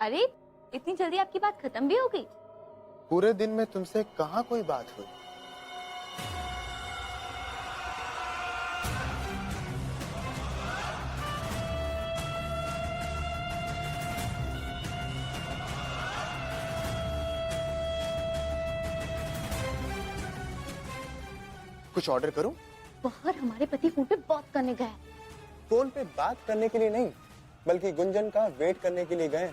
अरे इतनी जल्दी आपकी बात खत्म भी हो गई? पूरे दिन में तुमसे कहाँ कोई बात हुई? कुछ ऑर्डर करूं? बाहर हमारे पति फोन पे बात करने गए। फोन पे बात करने के लिए नहीं, बल्कि गुंजन का वेट करने के लिए गए।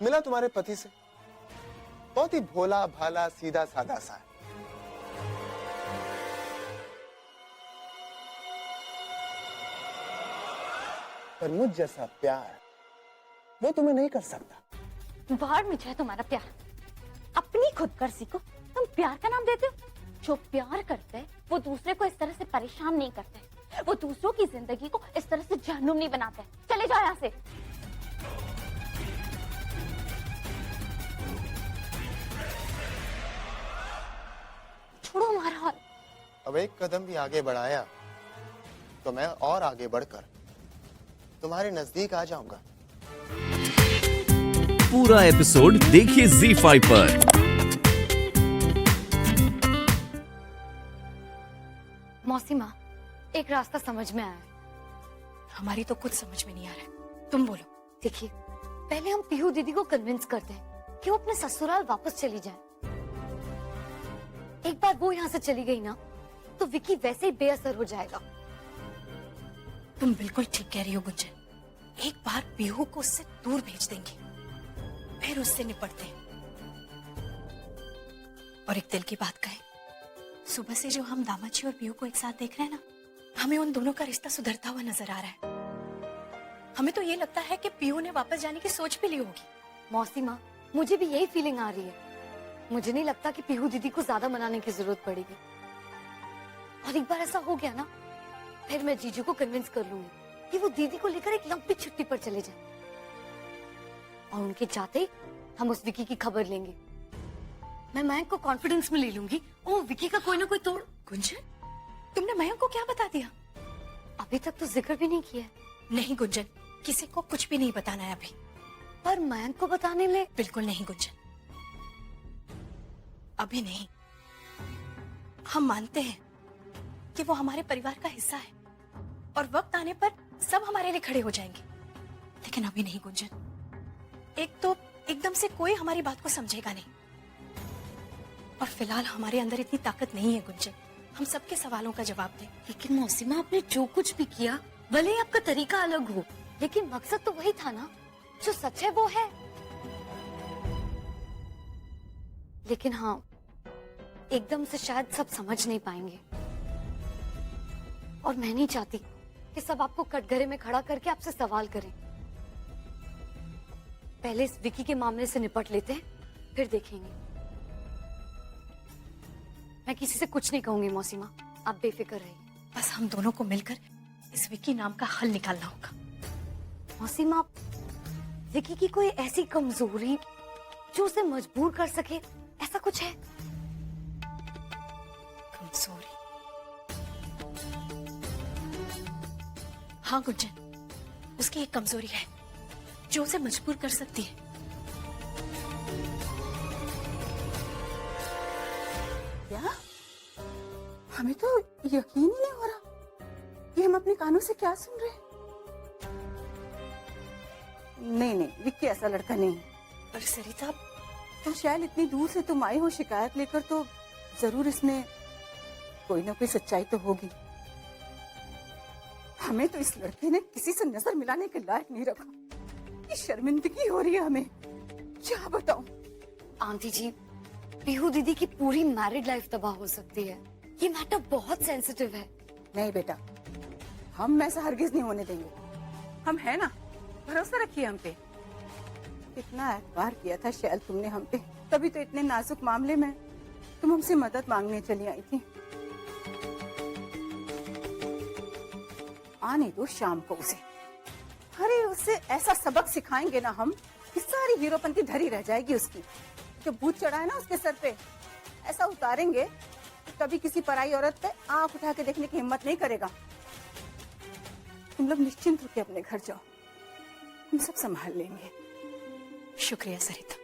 मिला तुम्हारे पति से, बहुत ही भोला भाला सीधा साधा सा है। पर मुझ जैसा प्यार वो तुम्हें नहीं कर सकता। बाहर में जाए तुम्हारा प्यार, अपनी खुद कर सीखो। तुम प्यार का नाम देते हो? जो प्यार करते हैं वो दूसरे को इस तरह से परेशान नहीं करते, वो दूसरों की जिंदगी को इस तरह से जहन्नुम नहीं बनाते। चले जाओ यहाँ से। छोड़ो हमारा हाल। अब एक कदम भी आगे बढ़ाया तो मैं और आगे बढ़कर तुम्हारे नजदीक आ जाऊंगा। पूरा एपिसोड देखिए ZEE5 पर। मौसी माँ, एक रास्ता समझ में आया। हमारी तो कुछ समझ में नहीं आ रहा है, तुम बोलो। देखिए, पहले हम पीहू दीदी को कन्विंस करते हैं कि वो अपने ससुराल वापस चली जाए। एक बार वो यहाँ से चली गई ना, तो विकी वैसे ही बेअसर हो जाएगा। तुम बिल्कुल ठीक कह रही हो गुंजन। एक बार पीहू को उससे दूर भेज देंगे, फिर उससे निपटते हैं। और एक दिल की बात कहे, सुबह से जो हम दामाद जी और पीहू को एक साथ देख रहे हैं ना, हमें उन दोनों का रिश्ता सुधरता हुआ नजर आ रहा है। हमें तो ये लगता है कि पीहू ने वापस जाने की सोच भी ली होगी। मौसी माँ, मुझे भी यही फीलिंग आ रही है। मुझे नहीं लगता कि पीहू दीदी को ज्यादा मनाने की जरूरत पड़ेगी। और एक बार ऐसा हो गया ना, फिर मैं जीजू को कन्विंस कर लूंगी कि वो दीदी को लेकर एक लंबी छुट्टी पर चले जाए। और उनके जाते ही हम उस विकी की खबर लेंगे। मैं मयंक को कॉन्फिडेंस में ले लूंगी। ओ विकी का कोई ना कोई तोड़। गुंजन, तुमने मयंक को क्या बता दिया? अभी तक तो जिक्र भी नहीं किया है। नहीं गुंजन, किसी को कुछ भी नहीं बताना है अभी। पर मयंक को बताने में बिल्कुल नहीं गुंजन, अभी नहीं। हम मानते हैं कि वो हमारे परिवार का हिस्सा है और वक्त आने पर सब हमारे लिए खड़े हो जाएंगे, लेकिन अभी नहीं गुंजन। एक तो एकदम से कोई हमारी बात को समझेगा नहीं, और फिलहाल हमारे अंदर इतनी ताकत नहीं है गुंजन हम सबके सवालों का जवाब दें। लेकिन मौसीमा, आपने जो कुछ भी किया, भले ही आपका तरीका अलग हो, लेकिन मकसद तो वही था ना। जो सच है वो है। लेकिन हाँ, एकदम से शायद सब समझ नहीं पाएंगे। और मैं नहीं चाहती कि सब आपको कटघरे में खड़ा करके आपसे सवाल करें। पहले इस विकी के मामले से निपट लेते हैं, फिर देखेंगे। मैं किसी से कुछ नहीं कहूंगी मौसीमा, आप बेफिक्र रहिए। बस हम दोनों को मिलकर इस विकी नाम का हल निकालना होगा। मौसीमा, विकी की कोई ऐसी कमजोरी जो उसे मजबूर कर सके, ऐसा कुछ है? कमजोरी? हाँ गुंजन, उसकी एक कमजोरी है जो उसे मजबूर कर सकती है। क्या? हमें तो यकीन ही नहीं हो रहा कि हम अपने कानों से क्या सुन रहे हैं। नहीं, विक्की ऐसा लड़का नहीं। पर सरिता, तो शायद इतनी दूर से तुम आई हो शिकायत लेकर, तो जरूर इसमें कोई ना कोई सच्चाई तो होगी। हमें तो इस लड़के ने किसी से नजर मिलाने के लायक नहीं रखा। ये शर्मिंदगी हो रही है हमें, क्या बताऊं। आंटी जी, पीहू दीदी की पूरी मैरिड लाइफ तबाह हो सकती है। ये मैटर बहुत सेंसिटिव है। नहीं बेटा, हम ऐसा हरगिज नहीं होने देंगे। हम है ना, भरोसा रखिए हम पे। कितना एतबार किया था शायद तुमने हम पे, तभी तो इतने नाजुक मामले में तुम हमसे मदद मांगने चली आई थी। आने दो शाम को उसे। अरे उससे ऐसा सबक सिखाएंगे ना हम कि सारी हीरोपंती धरी रह जाएगी उसकी। जो भूत चढ़ा है ना उसके सर पे, ऐसा उतारेंगे कि कभी किसी पराई औरत पे आंख उठा के देखने की हिम्मत नहीं करेगा। तुम लोग निश्चिंत होकर अपने घर जाओ, हम सब संभाल लेंगे। शुक्रिया सरिता।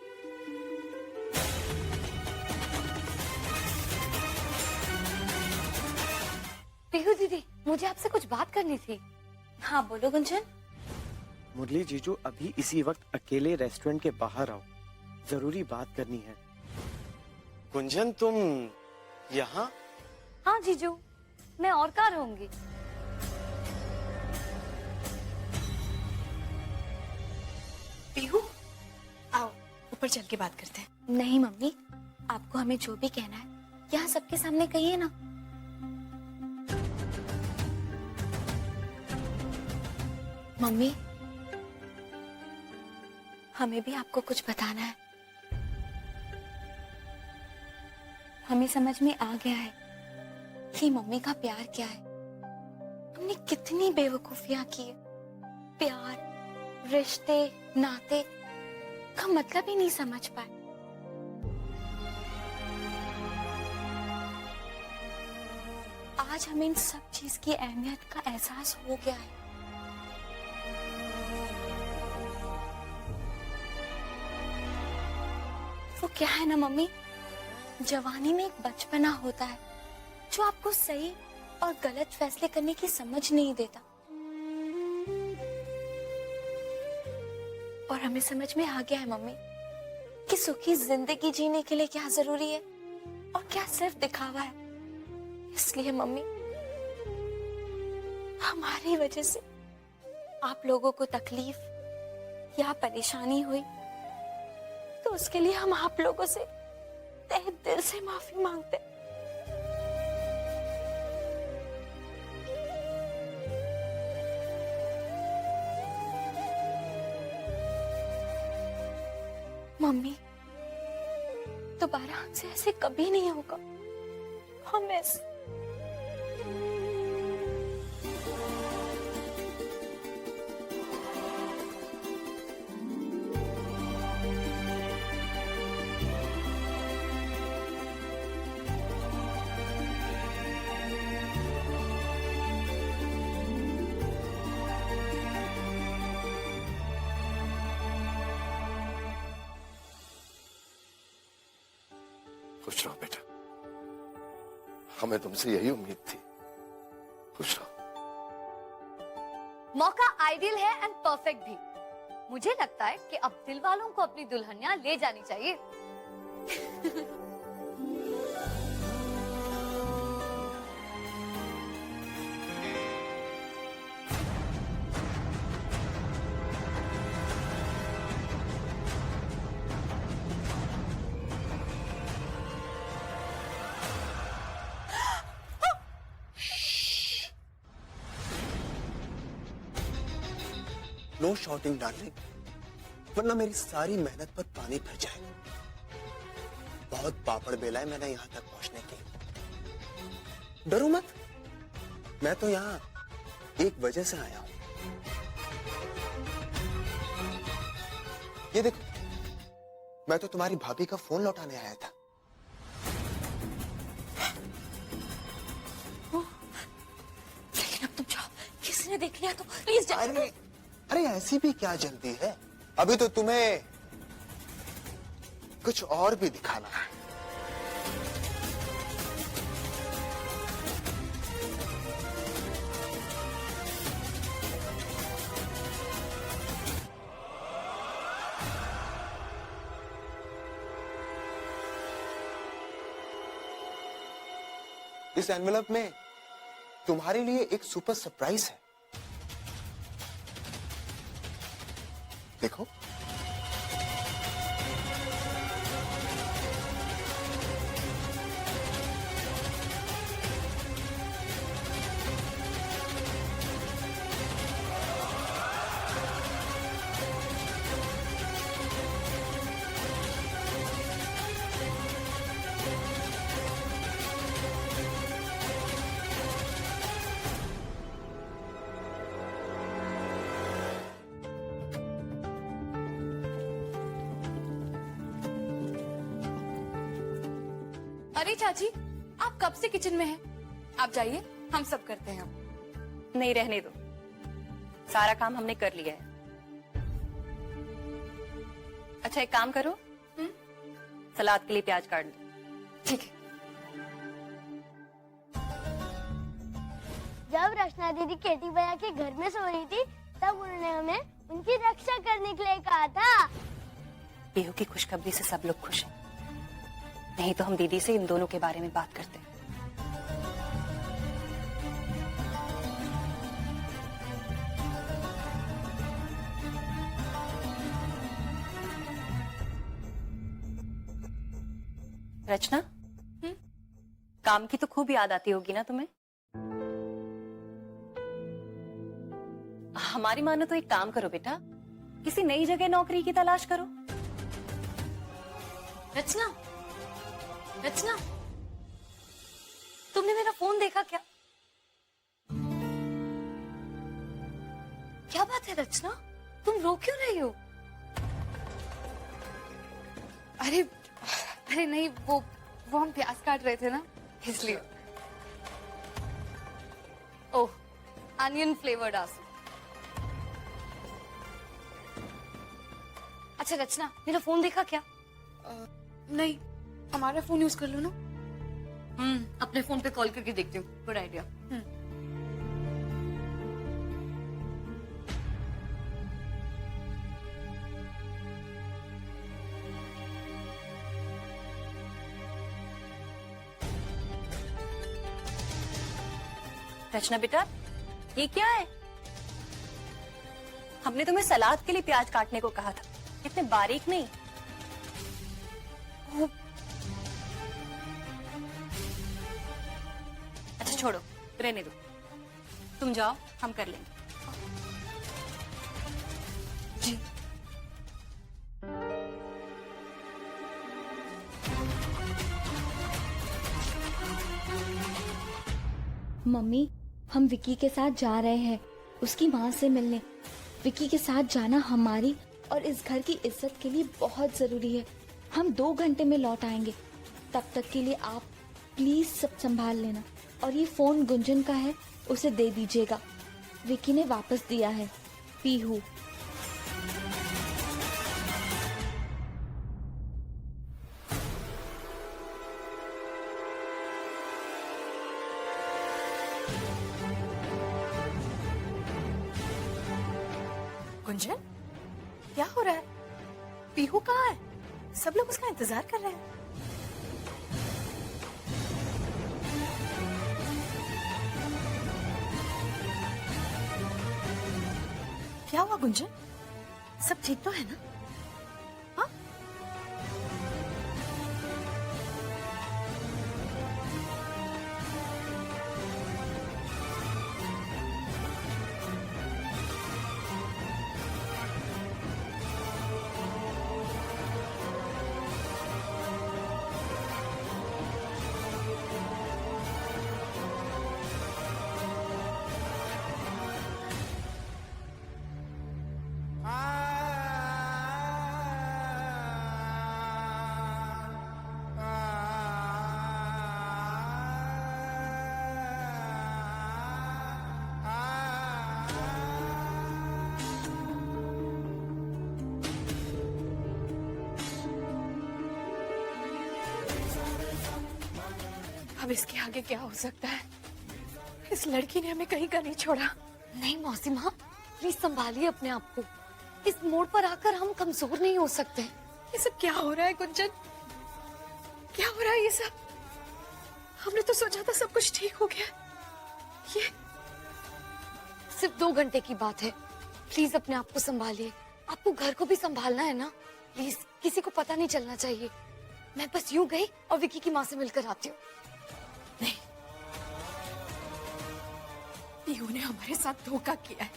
पीहू दीदी, मुझे आपसे कुछ बात करनी थी। हाँ बोलो गुंजन। मुरली जीजू अभी इसी वक्त अकेले रेस्टोरेंट के बाहर आओ, जरूरी बात करनी है। गुंजन तुम यहाँ? हाँ जीजू, मैं और कहाँ रहूंगी। पीहू आओ ऊपर चल के बात करते हैं। नहीं मम्मी, आपको हमें जो भी कहना है यहाँ सबके सामने कहिए ना। मम्मी, हमें भी आपको कुछ बताना है। हमें समझ में आ गया है कि मम्मी का प्यार क्या है। हमने कितनी बेवकूफियां की है। प्यार, रिश्ते, नाते का मतलब ही नहीं समझ पाए। आज हमें इन सब चीज की अहमियत का एहसास हो गया है। वो क्या है ना मम्मी, जवानी में एक बचपना होता है जो आपको सही और गलत फैसले करने की समझ नहीं देता। और हमें समझ में आ गया है मम्मी कि सुखी जिंदगी जीने के लिए क्या जरूरी है और क्या सिर्फ दिखावा है। इसलिए मम्मी, हमारी वजह से आप लोगों को तकलीफ या परेशानी हुई तो उसके लिए हम आप लोगों से तहे दिल से माफी मांगते। मम्मी, दोबारा हमसे ऐसे कभी नहीं होगा। हम ऐसे खुश रहो बेटा, हमें तुमसे यही उम्मीद थी। खुश रहो। मौका आइडियल है एंड परफेक्ट भी। मुझे लगता है कि अब दिल वालों को अपनी दुल्हनियां ले जानी चाहिए। नो शॉटिंग डार्लिंग, वरना मेरी सारी मेहनत पर पानी फिर जाएगा। बहुत पापड़ बेला है मैंने यहां तक पहुंचने की। डरो मत, मैं तो यहां एक वजह से आया हूं। ये देखो, मैं तो तुम्हारी भाभी का फोन लौटाने आया था। लेकिन अब तुम जाओ, किसी ने देख लिया तो प्लीज जाओ। अरे ऐसी भी क्या जल्दी है, अभी तो तुम्हें कुछ और भी दिखाना है। इस एनवेलप में तुम्हारे लिए एक सुपर सरप्राइज है। देखो, अरे चाची, आप कब से किचन में हैं? आप जाइए, हम सब करते हैं। नहीं रहने दो, सारा काम हमने कर लिया है। अच्छा एक काम करो, सलाद के लिए प्याज काट दो। ठीक है। जब रचना दीदी केटी भैया के घर में सो रही थी तब उन्होंने हमें उनकी रक्षा करने के लिए कहा था। पीहू की खुशखबरी से सब लोग खुश हैं। नहीं तो हम दीदी से इन दोनों के बारे में बात करते। रचना, काम की तो खूब याद आती होगी ना तुम्हें? हमारी मानो तो एक काम करो बेटा, किसी नई जगह नौकरी की तलाश करो। रचना, रचना, तुमने मेरा फोन देखा क्या? क्या बात है रचना, तुम रो क्यों रही हो? अरे अरे नहीं, वो हम प्याज काट रहे थे ना, इसलिए। ओह, अनियन फ्लेवर्ड आंसू। अच्छा रचना, मेरा फोन देखा क्या? नहीं, हमारा फोन यूज कर लो ना। अपने फोन पे कॉल करके देखती हूँ। Good idea. रचना बेटा, ये क्या है? हमने तुम्हें सलाद के लिए प्याज काटने को कहा था, इतने बारीक नहीं। अच्छा छोड़ो, रहने दो, तुम जाओ, हम कर लेंगे। जी। मम्मी, हम विकी के साथ जा रहे हैं उसकी माँ से मिलने। विकी के साथ जाना हमारी और इस घर की इज्जत के लिए बहुत जरूरी है। हम 2 घंटे में लौट आएंगे, तब तक के लिए आप प्लीज सब संभाल लेना। और ये फोन गुंजन का है, उसे दे दीजिएगा। विकी ने वापस दिया है। पीहू। गुंजन, क्या हो रहा है? पीहू कहाँ है? सब लोग उसका इंतजार कर रहे हैं। क्या हुआ गुंजन? सब ठीक तो है ना? हाँ? अब इसके आगे क्या हो सकता है? इस लड़की ने हमें कहीं का नहीं छोड़ा। नहीं मौसी माँ, प्लीज संभालिए अपने आप को। इस मोड़ पर आकर हम कमजोर नहीं हो सकते। ये सब क्या हो रहा है गुंजन? क्या हो रहा है ये सब? हमने तो सोचा था सब कुछ ठीक हो गया। ये सिर्फ 2 घंटे की बात है। प्लीज अपने आप को संभालिए। आपको घर को भी संभालना है ना। प्लीज किसी को पता नहीं चलना चाहिए। मैं बस यूं गई और विकी की माँ से मिलकर आती हूँ। नहीं, पीहू ने हमारे साथ धोखा किया है।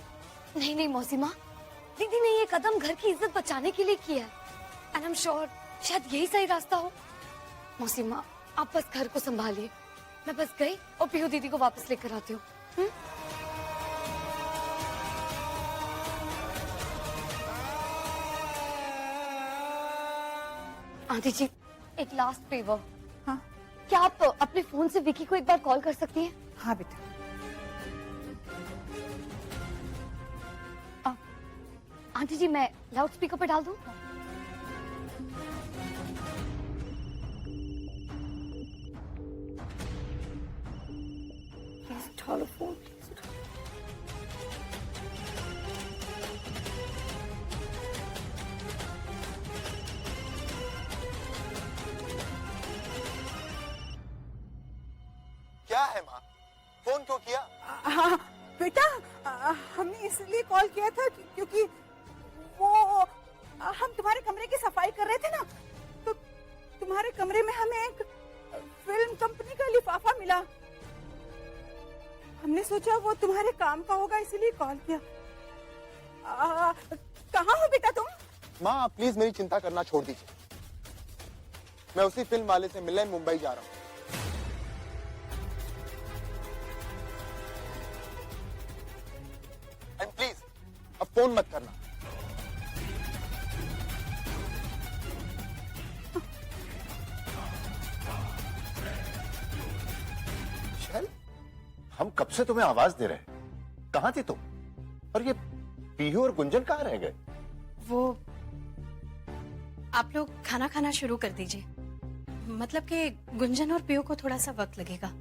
नहीं नहीं मौसी माँ, दीदी ने ये कदम घर की इज्जत बचाने के लिए किया है। एंड आई एम श्योर शायद यही सही रास्ता हो। मौसी माँ, आप बस घर को संभालिए। मैं बस गई और पीहू दीदी को वापस लेकर आती हूँ। आंटी जी, एक लास्ट फेवर। हाँ क्या आप अपने फोन से विकी को एक बार कॉल कर सकती हैं? हाँ बेटा। आंटी जी, मैं लाउड स्पीकर पे डाल दूं? प्लीज उठा लो फोन, प्लीज उठा लो। क्या है माँ, फोन क्यों किया? हाँ बेटा, हमने इसलिए कॉल किया था क्योंकि वो हम तुम्हारे कमरे की सफाई कर रहे थे ना, तो तुम्हारे कमरे में हमें एक फिल्म कंपनी का लिफाफा मिला। हमने सोचा वो तुम्हारे काम का होगा, इसीलिए कॉल किया। कहाँ हो बेटा तुम? माँ आप प्लीज मेरी चिंता करना छोड़ दीजिए, मैं उसी फिल्म वाले से मिलने मुंबई जा रहा हूँ। एंड प्लीज अब फोन मत करना। शैल, हम कब से तुम्हें आवाज दे रहे हैं, कहाँ थी तुम? और ये पीहू और गुंजन कहाँ रह गए? वो आप लोग खाना खाना शुरू कर दीजिए, मतलब कि गुंजन और पीहू को थोड़ा सा वक्त लगेगा।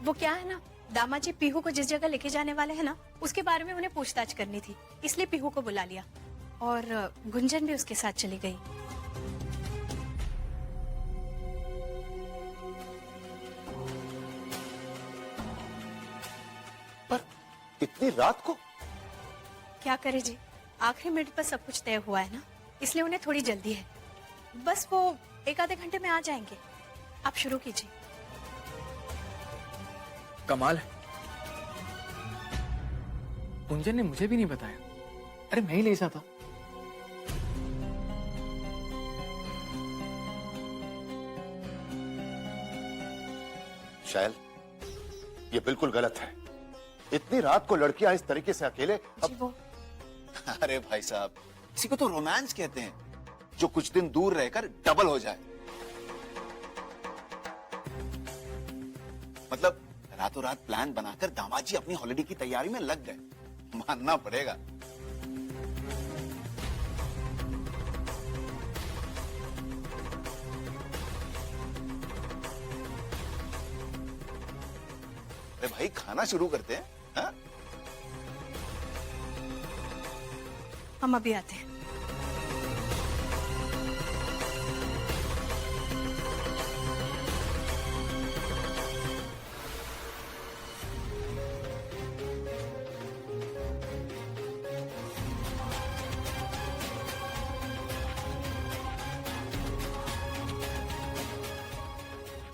वो क्या है ना, दामाजी पीहू को जिस जगह लेके जाने वाले हैं ना, उसके बारे में उन्हें पूछताछ करनी थी, इसलिए पीहू को बुला लिया और गुंजन भी उसके साथ चली गई। पर इतनी रात को? क्या करे जी, आखिरी मिनट पर सब कुछ तय हुआ है ना, इसलिए उन्हें थोड़ी जल्दी है। बस वो एक आधे घंटे में आ जाएंगे, आप शुरू कीजिए। कमाल है, गुंजन ने मुझे भी नहीं बताया। अरे मैं ही ले जाता। शैल, ये बिल्कुल गलत है। इतनी रात को लड़कियां इस तरीके से अकेले जी वो अरे भाई साहब, इसी को तो रोमांस कहते हैं, जो कुछ दिन दूर रहकर डबल हो जाए। मतलब रातों रात प्लान बनाकर दामाद जी अपनी हॉलिडे की तैयारी में लग गए, मानना पड़ेगा। अरे भाई खाना शुरू करते हैं, हाँ? हम अभी आते हैं।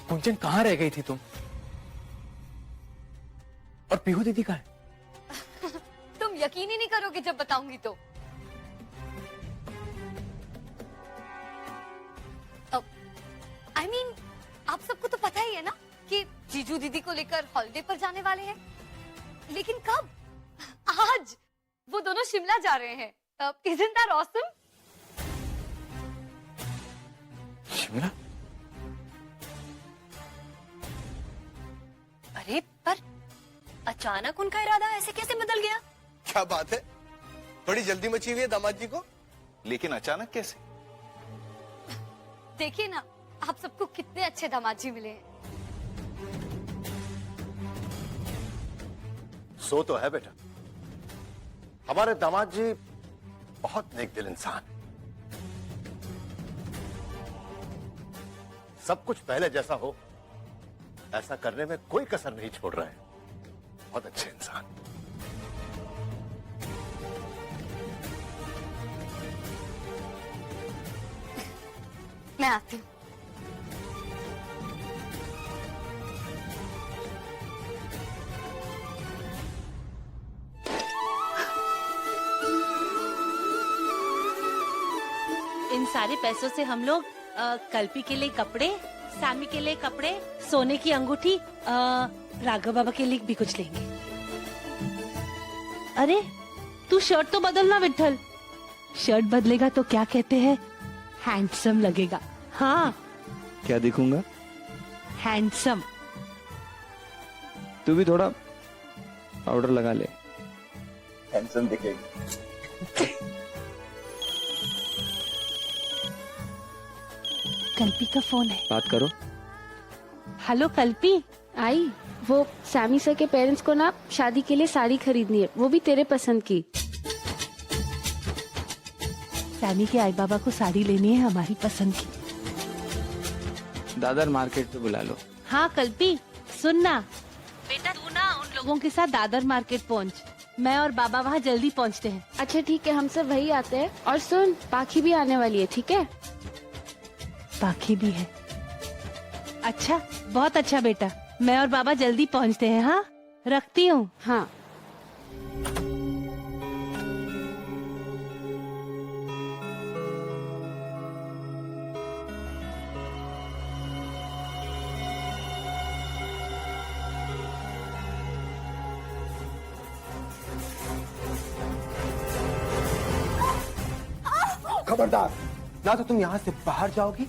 गुंजन कहाँ रह गई थी तुम? और पीहू दीदी कहाँ है? तुम यकीन ही नहीं करोगे जब बताऊंगी तो। I mean, आप सबको तो पता ही है ना कि जीजू दीदी को लेकर हॉलिडे पर जाने वाले हैं। लेकिन कब? आज वो दोनों शिमला जा रहे हैं। Isn't that awesome? शिमला? अरे पर अचानक उनका इरादा ऐसे कैसे बदल गया? क्या बात है, बड़ी जल्दी मची हुई है दामाद जी को। लेकिन अचानक कैसे? देखिए ना, आप सबको कितने अच्छे दामाद जी मिले हैं। सो तो है बेटा, हमारे दामाद जी बहुत नेक दिल इंसान, सब कुछ पहले जैसा हो ऐसा करने में कोई कसर नहीं छोड़ रहे हैं। बहुत अच्छे इंसान। मैं आती हूँ। इन सारे पैसों से हम लोग कल्पी के लिए कपड़े, सामी के लिए कपड़े, सोने की अंगूठी, राघव बाबा के लिए भी कुछ लेंगे। अरे तू शर्ट तो बदलना विठल, शर्ट बदलेगा तो क्या कहते हैं, हैंडसम लगेगा। हाँ क्या दिखूंगा? हैंडसम दिखेगी। कल्पी का फोन है। बात करो। हेलो कल्पी। आई वो सैमी सर के पेरेंट्स को ना शादी के लिए साड़ी खरीदनी है, वो भी तेरे पसंद की। सैमी के आई बाबा को साड़ी लेनी है हमारी पसंद की। दादर मार्केट पे बुला लो। हाँ कल्पी सुन ना बेटा, तू ना उन लोगों के साथ दादर मार्केट पहुँच, मैं और बाबा वहाँ जल्दी पहुँचते हैं। अच्छा ठीक है, हम सब वही आते हैं। और सुन, पाखी भी आने वाली है, ठीक है? पाखी भी है। अच्छा, बहुत अच्छा बेटा, मैं और बाबा जल्दी पहुँचते हैं। हाँ रखती हूँ। हाँ। खबरदार, ना तो तुम यहाँ से बाहर जाओगी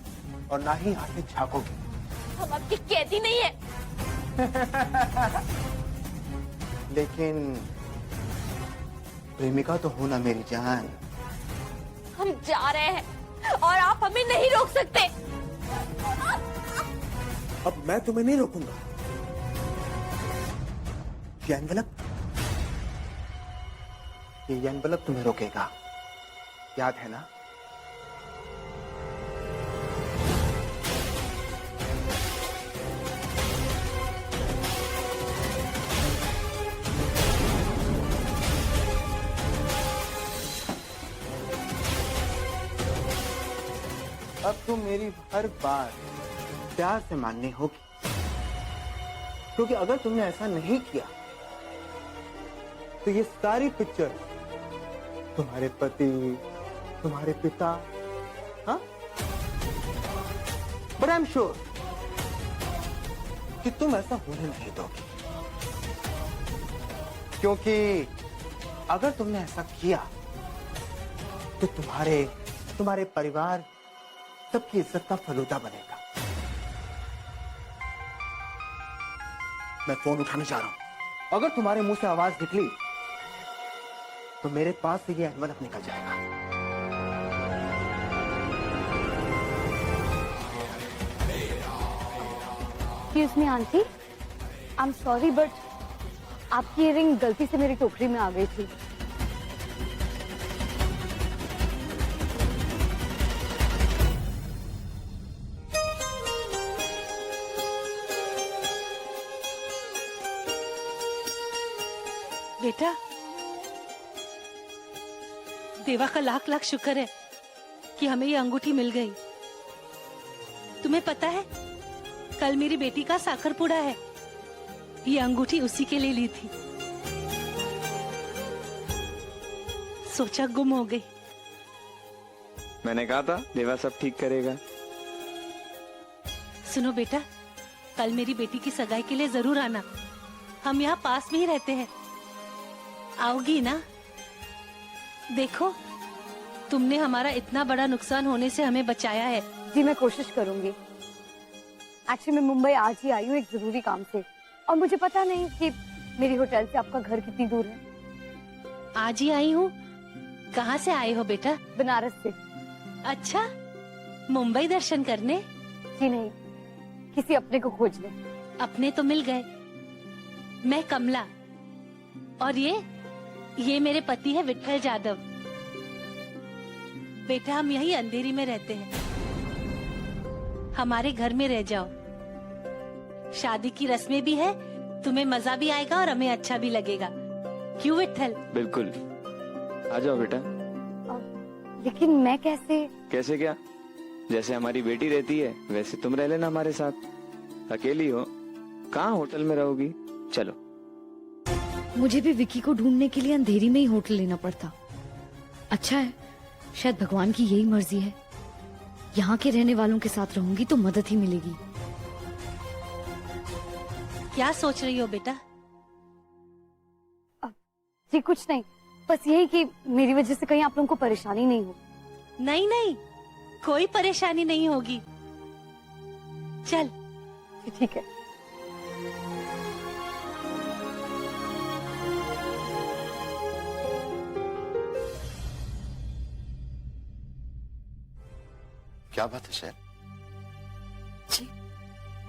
और ना ही यहाँ से झांकोगी। हम आपकी कैदी नहीं है। लेकिन प्रेमिका तो हो ना मेरी जान। हम जा रहे हैं और आप हमें नहीं रोक सकते। अब मैं तुम्हें नहीं रोकूंगा। ये एनवलप तुम्हें रोकेगा, याद है ना? अब तुम मेरी हर बात प्यार से माननी होगी, क्योंकि अगर तुमने ऐसा नहीं किया तो ये सारी पिक्चर तुम्हारे पति, तुम्हारे पिता, हाँ? बट आई एम श्योर कि तुम ऐसा होने नहीं दोगी, क्योंकि अगर तुमने ऐसा किया तो तुम्हारे परिवार सबकी इज्जत का फलूदा बनेगा। मैं फोन उठाने जा रहा हूं। अगर तुम्हारे मुंह से आवाज निकली तो मेरे पास से ये एनवलप निकल जाएगा। Excuse me aunty, I am sorry but आपकी इयररिंग गलती से मेरी टोकरी में आ गई थी। बेटा, देवा का लाख लाख शुक्र है कि हमें ये अंगूठी मिल गई। तुम्हें पता है, कल मेरी बेटी का साखरपुड़ा है। ये अंगूठी उसी के लिए ली थी। सोचा गुम हो गई। मैंने कहा था देवा सब ठीक करेगा। सुनो बेटा, कल मेरी बेटी की सगाई के लिए जरूर आना। हम यहाँ पास में ही रहते हैं। आओगी ना? देखो, तुमने हमारा इतना बड़ा नुकसान होने से हमें बचाया है। जी मैं कोशिश करूंगी। एक्चुअली मैं मुंबई आज ही आई हूँ एक जरूरी काम से, और मुझे पता नहीं कि मेरी होटल से आपका घर कितनी दूर है। आज ही आई हूँ। कहाँ से आए हो बेटा? बनारस से। अच्छा, मुंबई दर्शन करने? जी नहीं, किसी अपने को खोजने। अपने तो मिल गए। मैं कमला, और ये मेरे पति है विट्ठल जादव। बेटा, हम यही अंधेरी में रहते हैं। हमारे घर में रह जाओ। शादी की रस्में भी है, तुम्हें मजा भी आएगा और हमें अच्छा भी लगेगा। क्यों विट्ठल? बिल्कुल, आ जाओ बेटा। लेकिन मैं कैसे? कैसे क्या? जैसे हमारी बेटी रहती है वैसे तुम रह लेना हमारे साथ। अकेली हो, कहाँ होटल में रहोगी? चलो। मुझे भी विकी को ढूंढने के लिए अंधेरी में ही होटल लेना पड़ता। अच्छा है, शायद भगवान की यही मर्जी है। यहाँ के रहने वालों के साथ रहूंगी तो मदद ही मिलेगी। क्या सोच रही हो बेटा? जी कुछ नहीं, बस यही कि मेरी वजह से कहीं आप लोगों को परेशानी नहीं हो। नहीं नहीं, कोई परेशानी नहीं होगी। चल। ठीक है। क्या बात है शैल? जी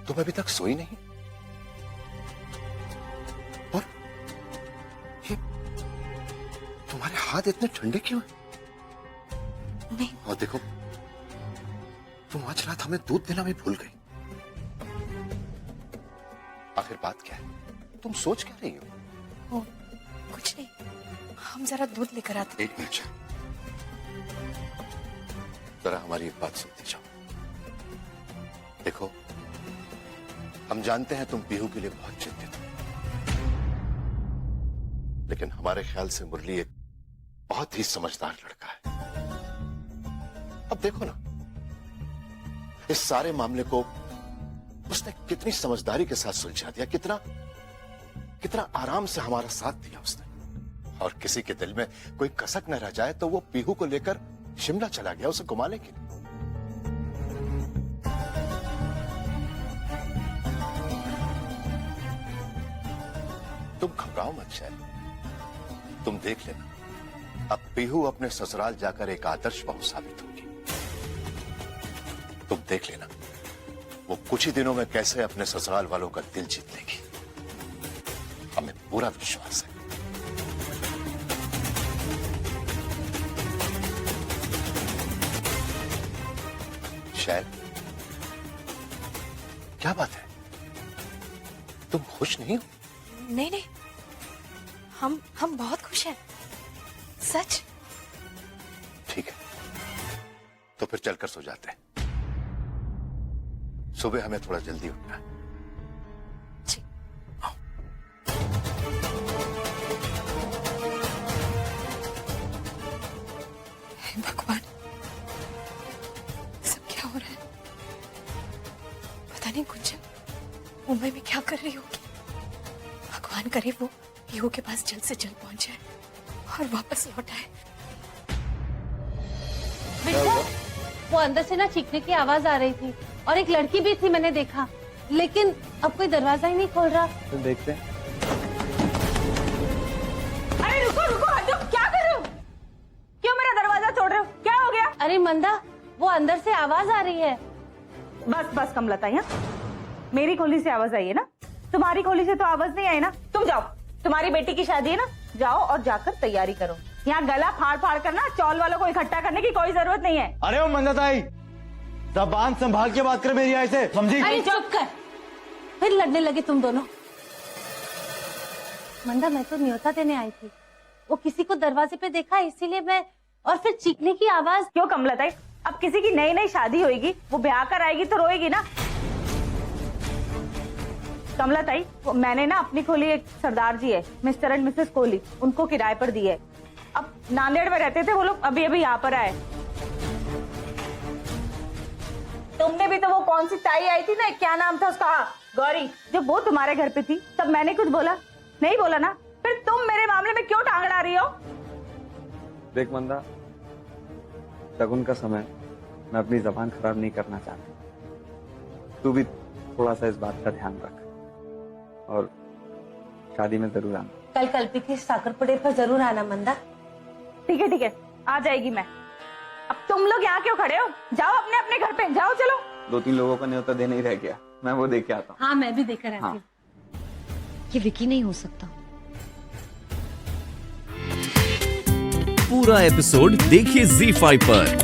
तुम अभी तक सोई नहीं? और ये तुम्हारे हाथ इतने ठंडे क्यों हैं? नहीं। और देखो, तुम आज रात हमें दूध देना भी भूल गई। आखिर बात क्या है? तुम सोच क्या रही हो? वो कुछ नहीं, हम जरा दूध लेकर आते। एक मिनट, जरा हमारी एक बात सुनती जाओ। देखो, हम जानते हैं तुम पीहू के लिए बहुत चिंतित हो, लेकिन हमारे ख्याल से मुरली एक बहुत ही समझदार लड़का है। अब देखो ना, इस सारे मामले को उसने कितनी समझदारी के साथ सुलझा दिया, कितना आराम से हमारा साथ दिया उसने। और किसी के दिल में कोई कसक न रह जाए तो वो पीहू को लेकर शिमला चला गया उसे घुमाने के लिए। तुम घबराओ मत शैल, तुम देख लेना, अब पीहू अपने ससुराल जाकर एक आदर्श बहू साबित होगी। तुम देख लेना, वो कुछ ही दिनों में कैसे अपने ससुराल वालों का दिल जीत लेगी। हमें पूरा विश्वास है। शैल, क्या बात है? तुम खुश नहीं हो? नहीं नहीं, हम बहुत खुश हैं, सच। ठीक है, तो फिर चलकर सो जाते हैं। सुबह हमें थोड़ा जल्दी उठना है। जी। हे भगवान, सब क्या हो रहा है? पता नहीं गुंजन मुंबई में क्या कर रही होगी। भगवान करे वो पीहू के पास जल्द से जल्द पहुंच जाए और वापस लौट आए। वो अंदर से ना चीखने की आवाज आ रही थी और एक लड़की भी थी, मैंने देखा, लेकिन अब कोई दरवाजा ही नहीं खोल रहा। तो देखते हैं। अरे रुको रुको, हटो, क्या कर रहे हो? क्यों मेरा दरवाजा तोड़ रहे हो? क्या हो गया? अरे मंदा, वो अंदर से आवाज आ रही है। बस बस कमलता, यहाँ मेरी खोली से आवाज आई है ना, तुम्हारी खोली से तो आवाज नहीं आई ना। तुम जाओ, तुम्हारी बेटी की शादी है ना, जाओ और जाकर तैयारी करो। यहाँ गला फाड़ फाड़ कर ना चौल वालों को इकट्ठा करने की कोई जरूरत नहीं है। अरे वो मंदा ताई, जबान संभाल के बात कर मेरी आई से, समझी? अरे चुप कर, फिर लड़ने लगे तुम दोनों। मंदा, मैं तो न्योता देने आई थी, वो किसी को दरवाजे पे देखा इसीलिए मैं, और फिर चीखने की आवाज। क्यों कमलता, अब किसी की नई नई शादी होगी, वो ब्याह कर आएगी तो रोएगी ना। कमलताई, मैंने ना अपनी खोली एक सरदार जी है, मिस्टर एंड मिसेस कोहली, उनको किराए पर दी है। अब नांदेड़ में रहते थे वो लोग, अभी अभी यहाँ पर आए। तुमने भी तो वो कौन सी ताई आई थी ना, क्या नाम था उसका, गौरी, जब वो तुम्हारे घर पे थी तब मैंने कुछ बोला नहीं? बोला ना, फिर तुम मेरे मामले में क्यों टांग अड़ा रही हो? देख मंदा, शगुन का समय, मैं अपनी जबान खराब नहीं करना चाहती। तू भी थोड़ा सा इस बात का ध्यान रख और शादी में जरूर आना। कल कल्पी की साकरपुड़े पर जरूर आना मंदा। ठीक है, आ जाएगी मैं। अब तुम लोग यहाँ क्यों खड़े हो? जाओ अपने अपने घर पे, जाओ चलो। 2-3 लोगों का न्योता देने ही रह गया, मैं वो देख के आता हूँ। हाँ, मैं भी देखकर आती हूँ। ये विकी नहीं हो सकता। पूरा एपिसोड देखिए ZEE5 पर।